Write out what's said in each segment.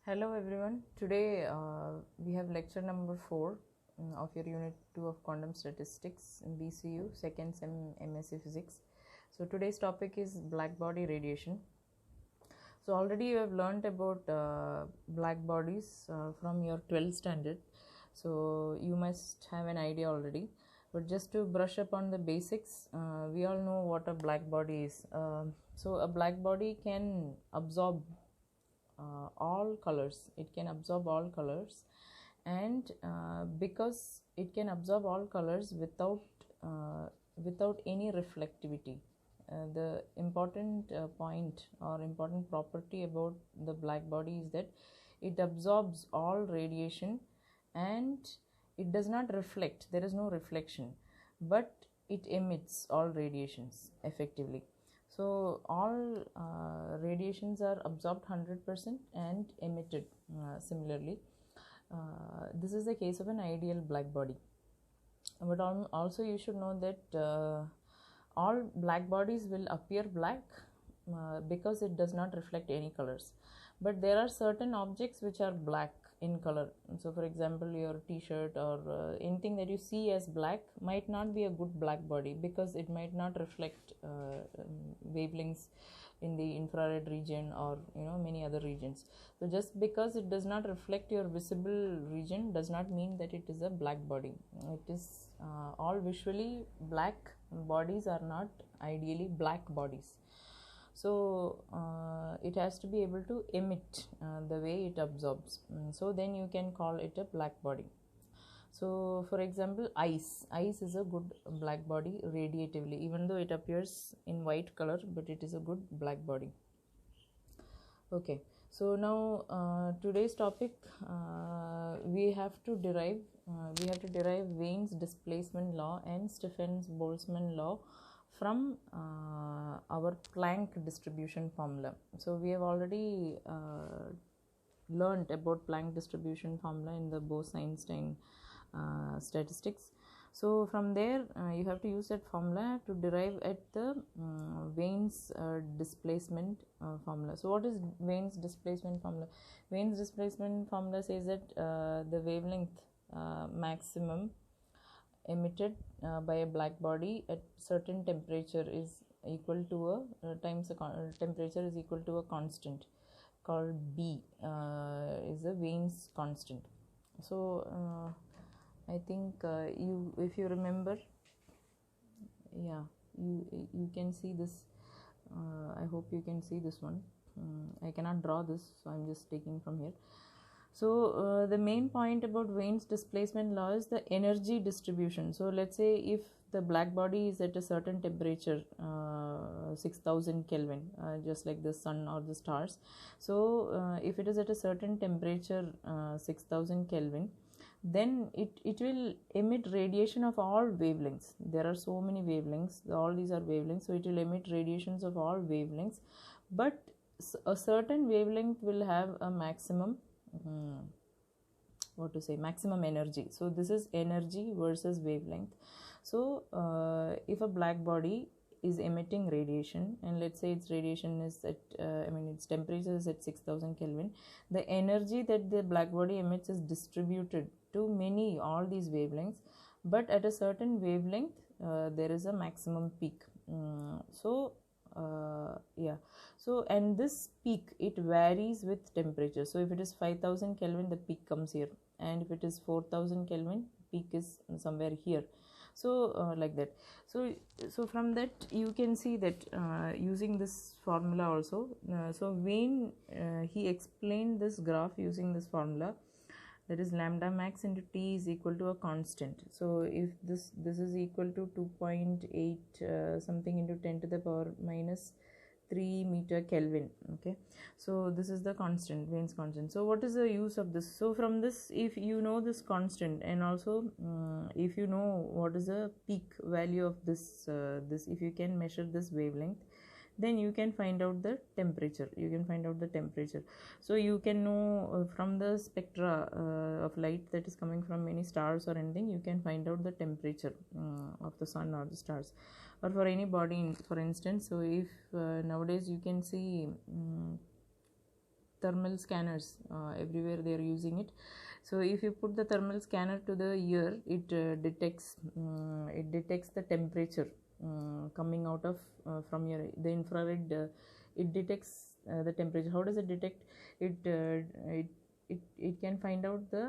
Hello everyone. Today we have lecture number 4 of your unit 2 of quantum statistics in BCU second sem MSc physics. So today's topic is black body radiation. So already you have learnt about black bodies from your 12th standard. So you must have an idea already. But just to brush up on the basics, we all know what a black body is. So a black body can absorb all colors. It can absorb all colors, and because it can absorb all colors without any reflectivity. The important point or important property about the black body is that it absorbs all radiation and it does not reflect. There is no reflection, but it emits all radiations effectively. So all radiations are absorbed 100% and emitted similarly. This is the case of an ideal black body. But also you should know that all black bodies will appear black because it does not reflect any colors. But there are certain objects which are black in color. So for example, your t-shirt or anything that you see as black might not be a good black body because it might not reflect wavelengths in the infrared region or many other regions. So just because it does not reflect your visible region does not mean that it is a black body. It is all visually black bodies are not ideally black bodies. So it has to be able to emit the way it absorbs. So then you can call it a black body. So for example, ice is a good black body radiatively, even though it appears in white color, but it is a good black body. Okay, so now today's topic, we have to derive Wien's displacement law and Stephan-Boltzmann law from our Planck distribution formula. So we have already learned about Planck distribution formula in the Bose-Einstein statistics. So from there you have to use that formula to derive at the Wien's displacement formula. So what is Wien's displacement formula? Wien's displacement formula says that the wavelength maximum emitted by a black body at certain temperature is equal to a temperature is equal to a constant called B, is a Wien's constant. So I think if you remember, you can see this. I hope you can see this one. I cannot draw this, so I'm just taking from here. So the main point about Wien's displacement law is the energy distribution. So let's say if the black body is at a certain temperature, 6000 Kelvin, just like the sun or the stars. So if it is at a certain temperature, 6000 Kelvin, then it will emit radiation of all wavelengths. There are so many wavelengths, all these are wavelengths, so it will emit radiations of all wavelengths, but a certain wavelength will have a maximum maximum energy. So this is energy versus wavelength. So if a black body is emitting radiation, and let's say its radiation is at its temperature is at 6000 Kelvin, the energy that the black body emits is distributed to all these wavelengths, but at a certain wavelength there is a maximum peak. So and this peak, it varies with temperature. So if it is 5000 Kelvin, the peak comes here, and if it is 4000 Kelvin, peak is somewhere here. So like that. So from that you can see that using this formula also, so Wien he explained this graph using this formula, that is lambda max into T is equal to a constant. So if this is equal to 2.8 something into 10 to the power minus 3 meter Kelvin. Okay, so this is the constant, Wien's constant. So what is the use of this? So from this, if you know this constant, and also if you know what is the peak value of this if you can measure this wavelength, then you can find out the temperature. So you can know from the spectra of light that is coming from any stars or anything, you can find out the temperature of the sun or the stars, or for any body for instance. So if nowadays you can see thermal scanners. Everywhere they are using it. So if you put the thermal scanner to the ear, it detects the temperature coming out of from your the infrared. It detects the temperature. How does it detect? It can find out the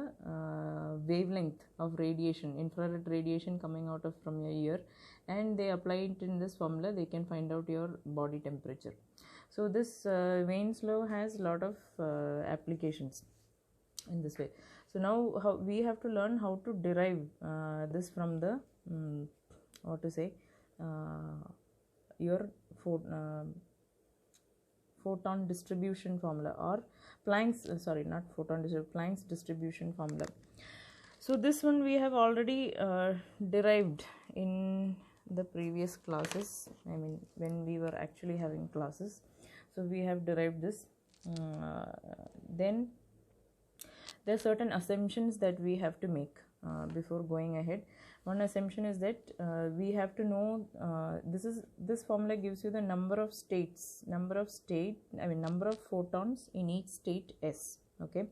wavelength of radiation, infrared radiation coming out of from your ear, and they apply it in this formula. They can find out your body temperature. So this Vane's law has a lot of applications in this way. So now how we have to learn how to derive this from the what to say your photon distribution formula, or Planck's Planck's distribution formula. So this one we have already derived in the previous classes, I mean when we were actually having classes. So we have derived this. Then there are certain assumptions that we have to make before going ahead. One assumption is that we have to know this formula gives you the number of photons in each state S. Okay,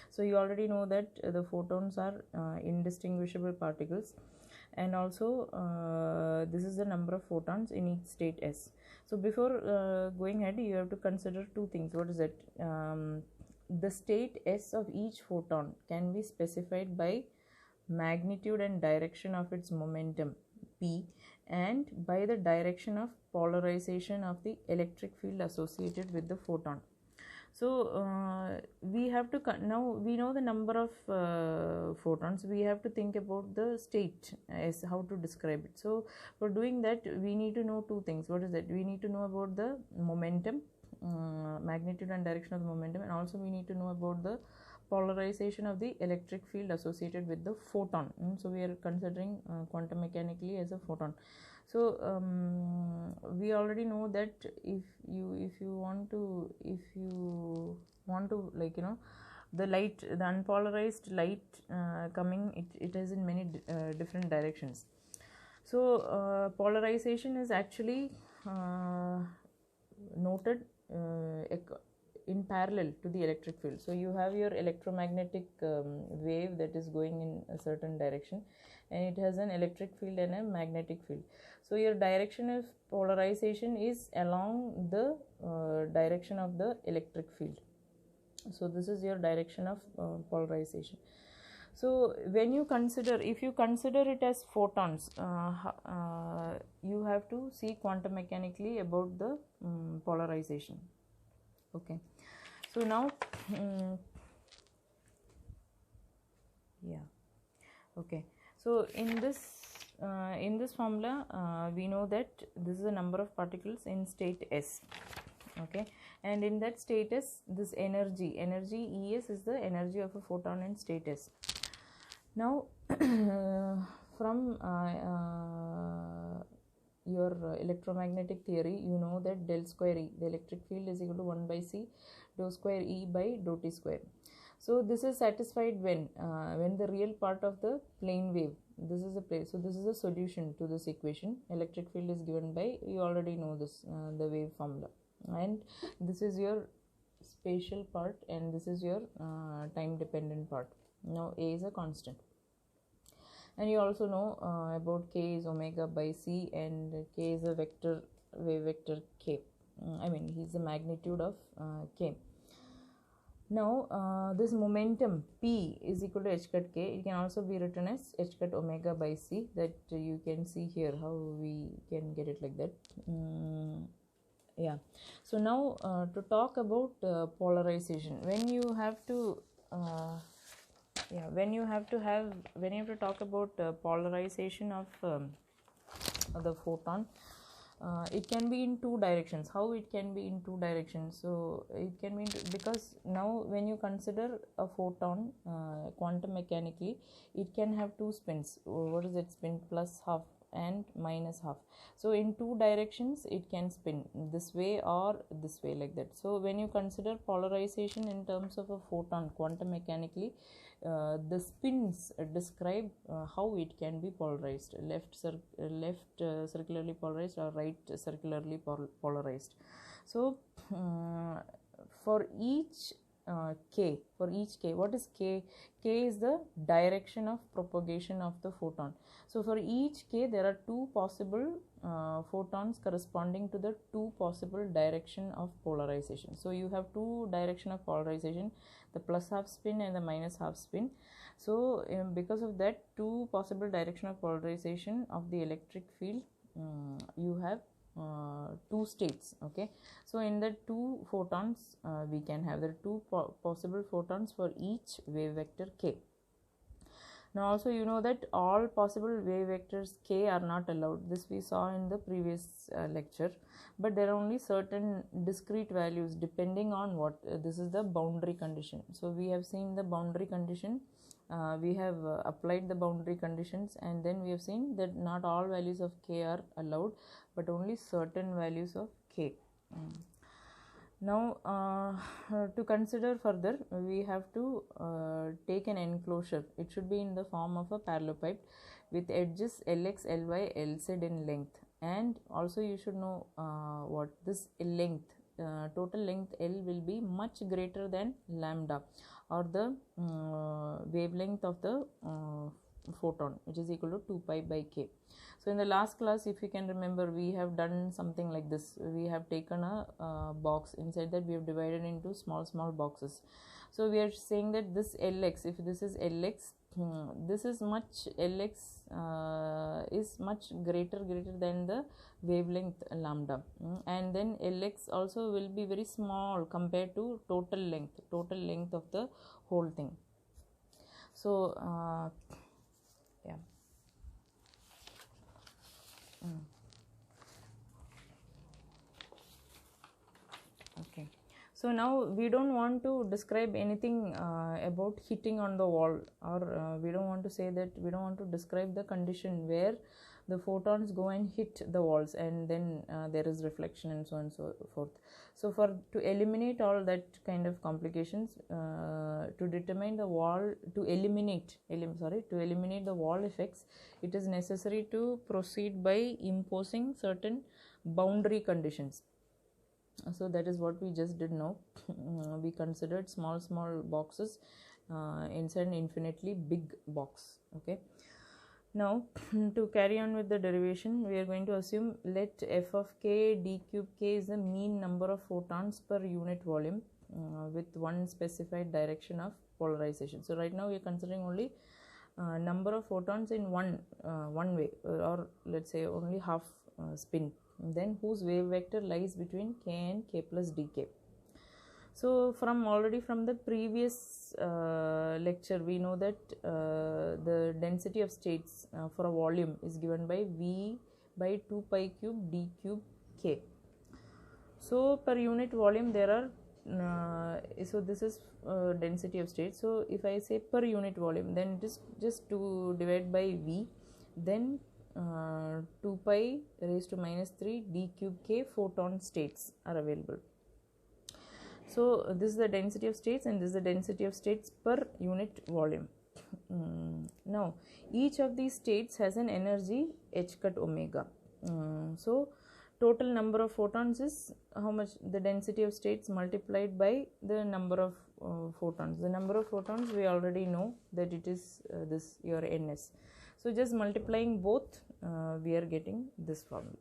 so you already know that the photons are indistinguishable particles, and also this is the number of photons in each state S. So before going ahead, you have to consider two things. What is it? The state S of each photon can be specified by magnitude and direction of its momentum P, and by the direction of polarization of the electric field associated with the photon. So we have to now we know the number of photons. We have to think about the state as how to describe it. So for doing that, we need to know two things. What is that? We need to know about the momentum, magnitude and direction of the momentum, and also we need to know about the polarization of the electric field associated with the photon. So we are considering quantum mechanically as a photon. So we already know that if you want to like the light, the unpolarized light coming, it is in many different directions. So polarization is actually noted in parallel to the electric field. So you have your electromagnetic wave that is going in a certain direction, and it has an electric field and a magnetic field. So your direction of polarization is along the direction of the electric field. So this is your direction of polarization. So when you consider, if you consider it as photons, you have to see quantum mechanically about the polarization. Okay, so now okay, so in this formula we know that this is the number of particles in state S. Okay, and in that state S, this energy Es is the energy of a photon in state S. Now from your electromagnetic theory, you know that del square E, the electric field, is equal to 1 by C dou square E by dou T square. So this is satisfied when the real part of the plane wave, this is a place. So this is a solution to this equation. Electric field is given by, you already know this, the wave formula, and this is your spatial part, and this is your time dependent part. Now A is a constant, and you also know about K is omega by C, and K is a vector, wave vector K. I mean, he's the magnitude of K. Now this momentum P is equal to h cut K. It can also be written as h cut omega by C, that you can see here how we can get it like that. Yeah, so now to talk about polarization, when you have to talk about polarization of the photon, it can be in two directions. How it can be in two directions? So it can be because now when you consider a photon quantum mechanically, it can have two spins. What is it? Spin plus half and minus half. So in two directions it can spin, this way or this way, like that. So when you consider polarization in terms of a photon quantum mechanically, the spins describe how it can be polarized, left circularly polarized or right circularly polarized. So for each k, for each k, what is k? K is the direction of propagation of the photon. So for each k there are two possible photons corresponding to the two possible direction of polarization. So you have two direction of polarization, the plus half spin and the minus half spin. So because of that two possible direction of polarization of the electric field, you have two states. Okay, so in the two photons we can have the two possible photons for each wave vector k. Now also you know that all possible wave vectors k are not allowed. This we saw in the previous lecture, but there are only certain discrete values depending on what this is the boundary condition. So we have seen the boundary condition, we have applied the boundary conditions, and then we have seen that not all values of k are allowed, but only certain values of k. Now to consider further, we have to take an enclosure. It should be in the form of a parallelepiped with edges Lx, Ly, Lz in length, and also you should know what this length, total length L will be much greater than lambda, or the wavelength of the photon, which is equal to 2 pi by k. So in the last class, if you can remember, we have done something like this. We have taken a box. Inside that we have divided into small boxes. So we are saying that this Lx, if this is Lx, this is much, Lx is much greater than the wavelength lambda, and then Lx also will be very small compared to total length of the whole thing. So yeah. Okay, so now we don't want to describe anything about hitting on the wall, or we don't want to say that, we don't want to describe the condition where the photons go and hit the walls and then there is reflection and so on and so forth. So for to eliminate all that kind of complications, to determine the wall, to eliminate the wall effects, it is necessary to proceed by imposing certain boundary conditions. So that is what we just did now. We considered small boxes inside an infinitely big box. Okay, now to carry on with the derivation, we are going to assume let f of k d cube k is the mean number of photons per unit volume with one specified direction of polarization. So right now we are considering only number of photons in one way, or let's say only half spin, then whose wave vector lies between k and k plus dk. So already from the previous lecture, we know that the density of states for a volume is given by V by 2 pi cube d cube k. So per unit volume there are so this is density of states. So if I say per unit volume, then just to divide by V, then 2 pi raised to minus 3 d cube k photon states are available. So this is the density of states, and this is the density of states per unit volume. Now each of these states has an energy h cut omega. So total number of photons is how much? The density of states multiplied by the number of photons. The number of photons we already know that it is this, your ns. So just multiplying both, we are getting this formula.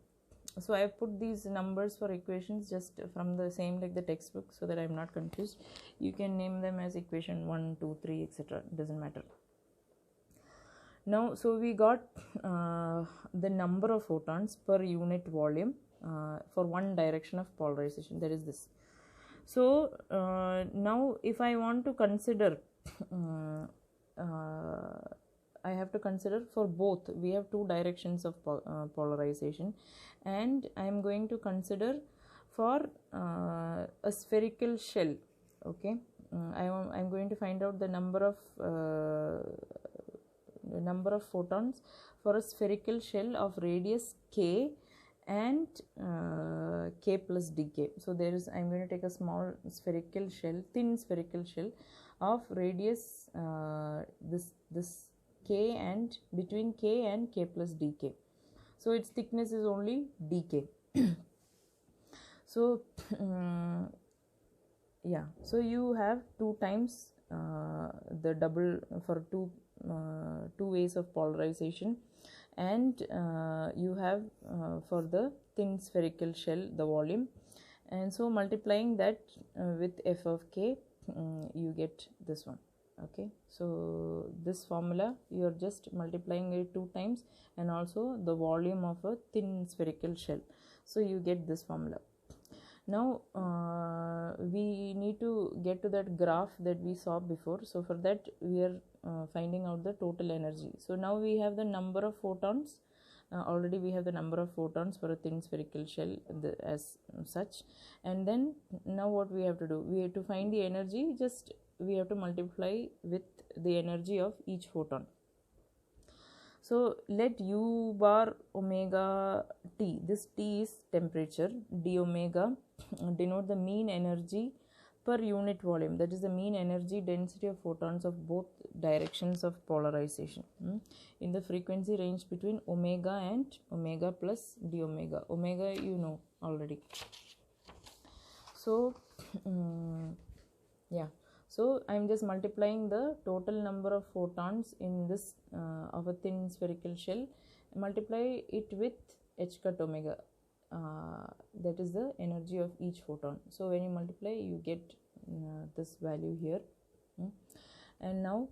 So I have put these numbers for equations just from the same like the textbook, so that I am not confused. You can name them as equation 1, 2, 3, etc. Doesn't matter. Now, so we got the number of photons per unit volume for one direction of polarization, that is this. So now if I want to consider I have to consider for both. We have two directions of polarization, and I am going to consider for a spherical shell. Okay, I am going to find out the number of photons for a spherical shell of radius k and k plus dk. So there is, I am going to take a small spherical shell, thin spherical shell of radius this k, and between k and k plus dk. So its thickness is only dk. So yeah, so you have two times the double for two ways of polarization, and you have for the thin spherical shell the volume, and so multiplying that with f of k, you get this one. Okay, so this formula you are just multiplying it two times, and also the volume of a thin spherical shell, so you get this formula. Now we need to get to that graph that we saw before. So for that we are finding out the total energy. So now we have the number of photons. Already we have the number of photons for a thin spherical shell as such, and then now what we have to do, we have to find the energy. Just we have to multiply with the energy of each photon. So let U bar omega T, this T is temperature, d omega denote the mean energy per unit volume, that is the mean energy density of photons of both directions of polarization in the frequency range between omega and omega plus d omega. Omega you know already. So yeah, so I'm just multiplying the total number of photons in this of a thin spherical shell, multiply it with h cut omega, that is the energy of each photon. So when you multiply you get this value here, and now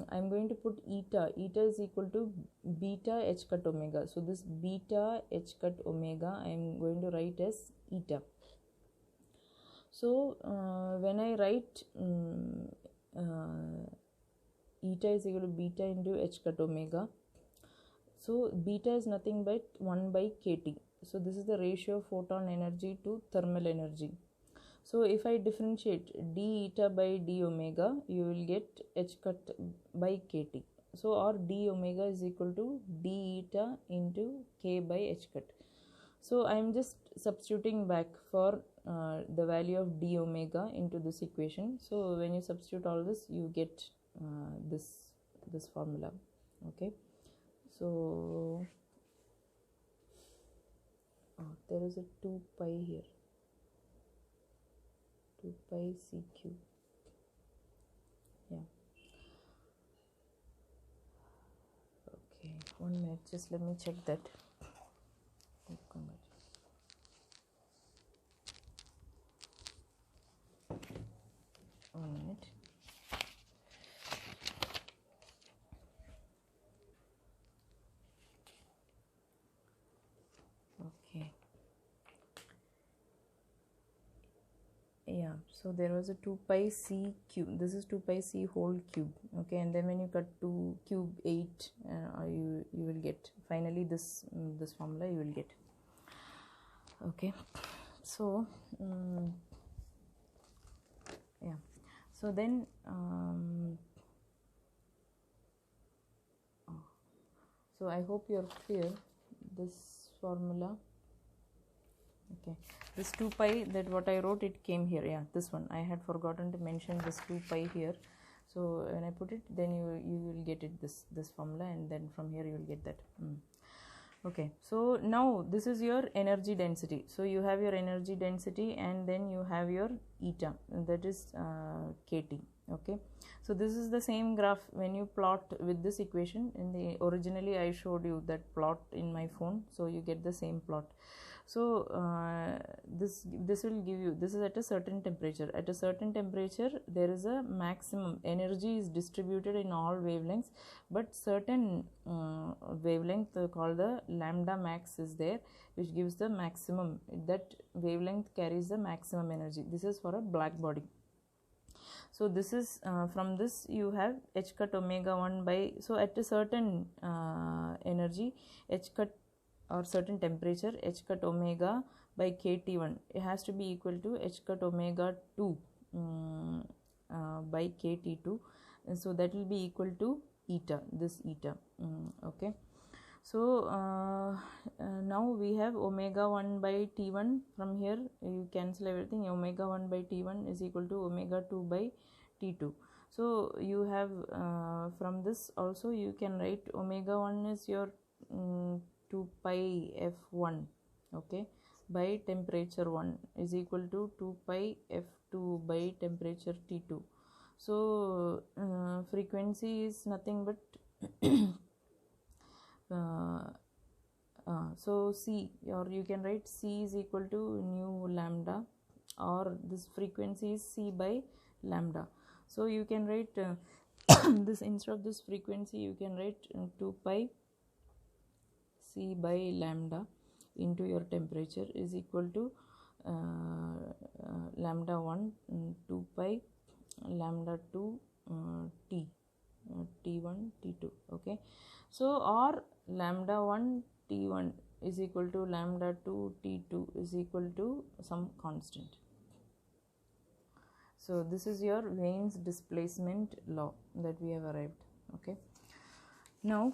I'm going to put eta is equal to beta h cut omega. So this beta h cut omega I'm going to write as eta. So when I write eta is equal to beta into h cut omega, so beta is nothing but 1 by kT. So this is the ratio of photon energy to thermal energy. So if I differentiate d eta by d omega, you will get h cut by kT. So or d omega is equal to d eta into k by h cut. So I am just substituting back for the value of d omega into this equation. So when you substitute all this, you get this formula. Okay, so there is a 2 pi here, 2 pi c cube. Yeah. Okay, 1 minute, just let me check that. 1 minute. Okay. Yeah, so there was a 2 pi c cube. This is 2 pi c whole cube. Okay, and then when you cut 2 cube 8, you will get finally this formula you will get. Okay, so yeah, so then so I hope you're clear this formula. Okay, this 2 pi that what I wrote, it came here. Yeah, this one I had forgotten to mention this 2 pi here. So when I put it, then you will get it this formula, and then from here you will get that. Okay, so now this is your energy density. So you have your energy density, and then you have your eta, that is kT. Okay, so this is the same graph when you plot with this equation. In the originally I showed you that plot in my phone, so you get the same plot. So this will give you, this is at a certain temperature. At a certain temperature there is a maximum energy is distributed in all wavelengths, but certain wavelength called the lambda max is there, which gives the maximum. That wavelength carries the maximum energy. This is for a black body. So this is from this you have h cut omega 1 by, so at a certain energy h cut or certain temperature, h cut omega by kt1, it has to be equal to h cut omega 2 by kt2, and so that will be equal to eta, this eta. Okay, so now we have omega 1 by t1. From here you cancel everything. Omega 1 by t1 is equal to omega 2 by t2. So you have from this also you can write omega 1 is your 2 pi f1. Okay, by temperature 1 is equal to 2 pi f2 by temperature T2. So frequency is nothing but so C, or you can write C is equal to nu lambda, or this frequency is C by lambda. So you can write this, instead of this frequency you can write 2 pi C by lambda into your temperature is equal to lambda 1 2 pi lambda 2 T T1 T2. Okay, so or lambda 1 T1 is equal to lambda 2 T2 is equal to some constant. So this is your Wien's displacement law that we have arrived. Okay, now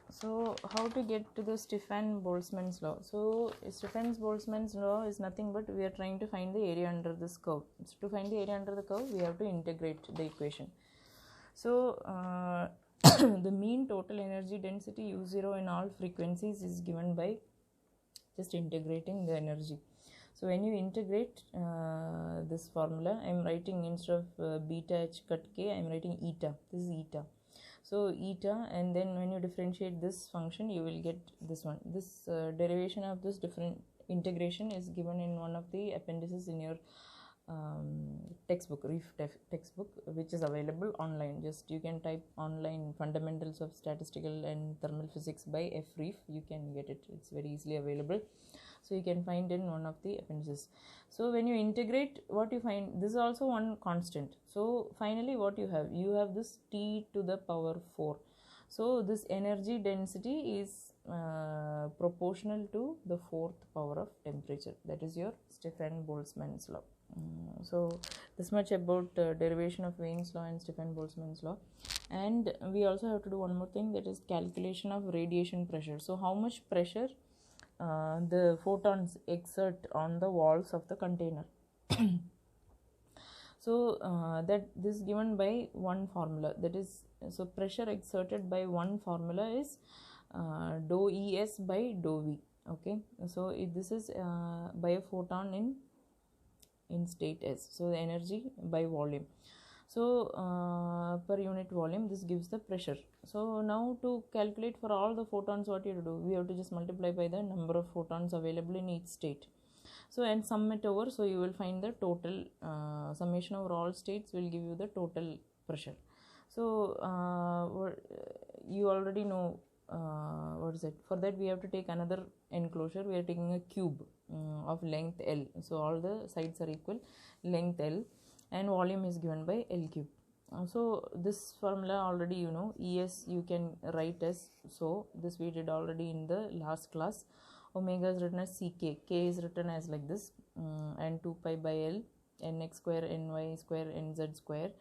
so how to get to the Stefan-Boltzmann's law? So Stefan-Boltzmann's law is nothing but we are trying to find the area under this curve. So to find the area under the curve, we have to integrate the equation. So the mean total energy density U0 in all frequencies is given by just integrating the energy. So when you integrate this formula, I am writing, instead of beta h cut k, I am writing eta. This is eta. So eta, and then when you differentiate this function, you will get this one. This derivation of this different integration is given in one of the appendices in your textbook, Reef textbook, which is available online. Just you can type online fundamentals of statistical and thermal physics by F Reef. You can get it. It's very easily available. So you can find in one of the appendices. So when you integrate, what you find, this is also one constant. So finally what you have this T to the power 4. So this energy density is proportional to the 4th power of temperature. That is your Stefan-Boltzmann's law. So this much about derivation of Wien's law and Stefan-Boltzmann's law. And we also have to do one more thing, that is calculation of radiation pressure. So how much pressure the photons exert on the walls of the container. So that this is given by one formula, that is, so pressure exerted by one formula is dou Es by dou V. Okay, so this is by a photon in state S, so the energy by volume. So per unit volume, this gives the pressure. So now to calculate for all the photons, what you have to do, we have to just multiply by the number of photons available in each state. So and sum it over, so you will find the total summation over all states will give you the total pressure. So you already know what is it. For that we have to take another enclosure. We are taking a cube of length L. So all the sides are equal, length L, and volume is given by L cube. So this formula already you know. Es you can write as, so this we did already in the last class. Omega is written as Ck, K is written as like this, and 2 pi by L, nx square, ny square, nz square.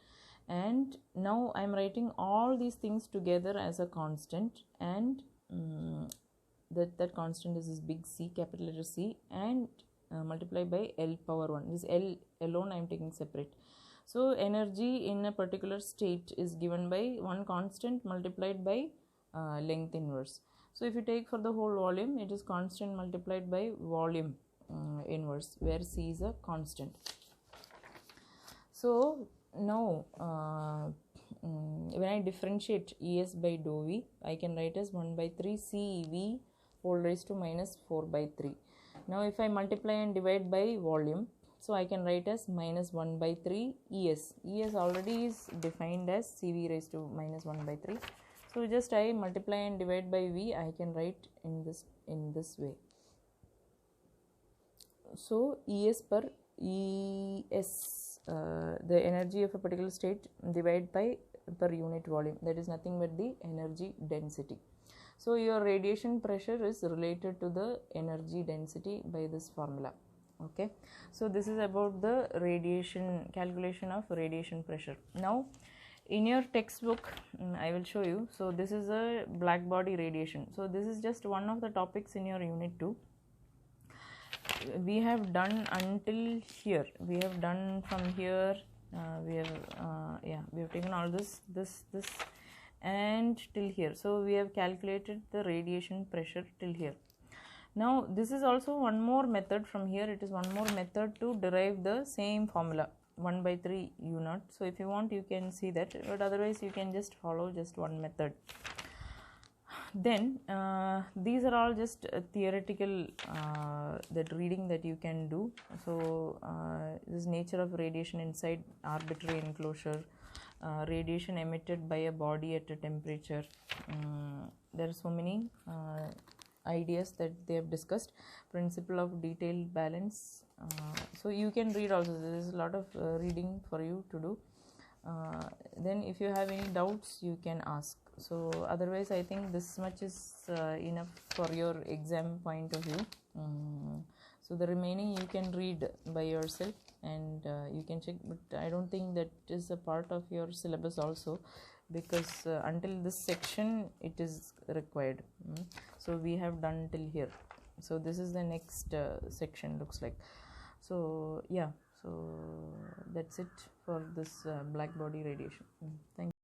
And now I am writing all these things together as a constant, and that constant is this big C, capital letter C, and multiply by L power 1. This L alone I am taking separate. So energy in a particular state is given by one constant multiplied by length inverse. So if you take for the whole volume, it is constant multiplied by volume inverse, where C is a constant. So now when I differentiate Es by dou V, I can write as 1 by 3 CV whole raised to minus 4 by 3. Now if I multiply and divide by volume, so I can write as minus 1 by 3 Es. Es already is defined as CV raised to minus 1 by 3. So just I multiply and divide by V, I can write in this way. So Es per Es, the energy of a particular state divided by per unit volume, that is nothing but the energy density. So your radiation pressure is related to the energy density by this formula. Okay, so this is about the radiation, calculation of radiation pressure. Now in your textbook, I will show you. So this is a black body radiation. So this is just one of the topics in your unit 2. We have done until here. We have done from here. We have taken all this and till here. So we have calculated the radiation pressure till here. Now this is also one more method from here. It is one more method to derive the same formula, 1 by 3 u naught. So if you want, you can see that, but otherwise you can just follow just one method. Then these are all just theoretical that reading that you can do. So this nature of radiation inside arbitrary enclosure, radiation emitted by a body at a temperature. There are so many ideas that they have discussed. Principle of detailed balance. So you can read also. There is a lot of reading for you to do. Then if you have any doubts, you can ask. So otherwise I think this much is enough for your exam point of view. So the remaining you can read by yourself, and you can check, but I don't think that is a part of your syllabus also, because until this section it is required. So we have done till here. So this is the next section, looks like. So yeah, so that's it for this black body radiation. Thank you.